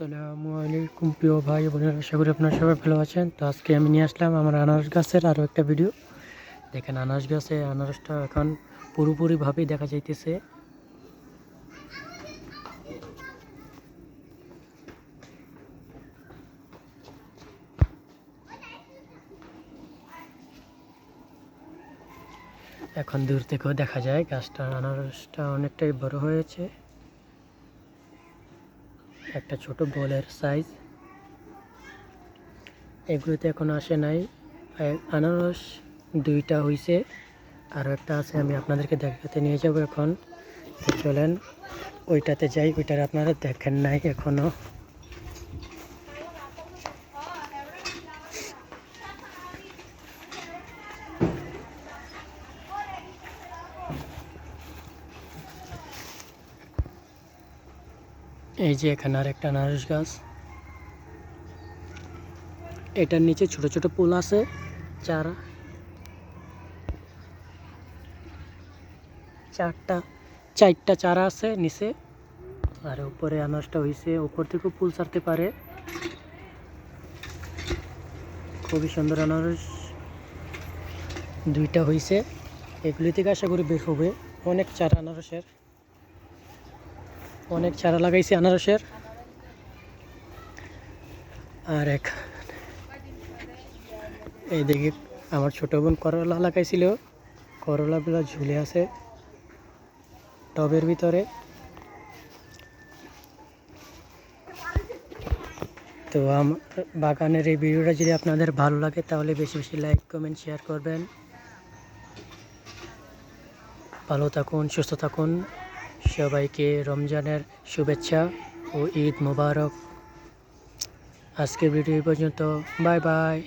আসসালামু আলাইকুম প্রিয় ভাই বোনেরা, আশা করি আপনারা সবাই ভালো আছেন। তো আজকে আমি নিয়ে আসলাম আমার আনারস গাছের আরও একটা ভিডিও। দেখেন আনারস গাছে আনারসটা এখন পুরোপুরিভাবেই দেখা যাইতেছে। এখন দূর থেকেও দেখা যায় গাছটা আনারসটা অনেকটাই বড় হয়েছে, একটা ছোট বলের সাইজ। এগুলোতে এখন আসে নাই, আনারস দুইটা হইছে, আরও একটা আছে, আমি আপনাদেরকে দেখাতে নিয়ে যাব এখন। তো চলেন ওইটাতে যাই, ওইটার আপনারা দেখেন নাই এখনো। এই যে এখানে আর একটা আনারস গাছ, এটার নিচে ছোট ছোট ফুল আছে, চারা চারটা চারা আছে নিচে, আর উপরে আনারসটা হয়েছে, উপর থেকেও ফুল ছাড়তে পারে। খুবই সুন্দর আনারস দুইটা হয়েছে, এগুলি থেকে আশা করি বের হবে অনেক চারা আনারসের, অনেক চারা লাগাইছে আনারসের। আর এইদিকে আমার ছোট বোন করলা লাগাইছিল, করলাগুলো ঝুলে আছে টবের ভিতরে। তো আমার বাগানের এই ভিডিওটা যদি আপনাদের ভালো লাগে তাহলে বেশি বেশি লাইক কমেন্ট শেয়ার করবেন। ভালো থাকুন, সুস্থ থাকুন, সবাইকে রমজানের শুভেচ্ছা ও ঈদ মোবারক। আজকের ভিডিও এই পর্যন্ত, বাই বাই।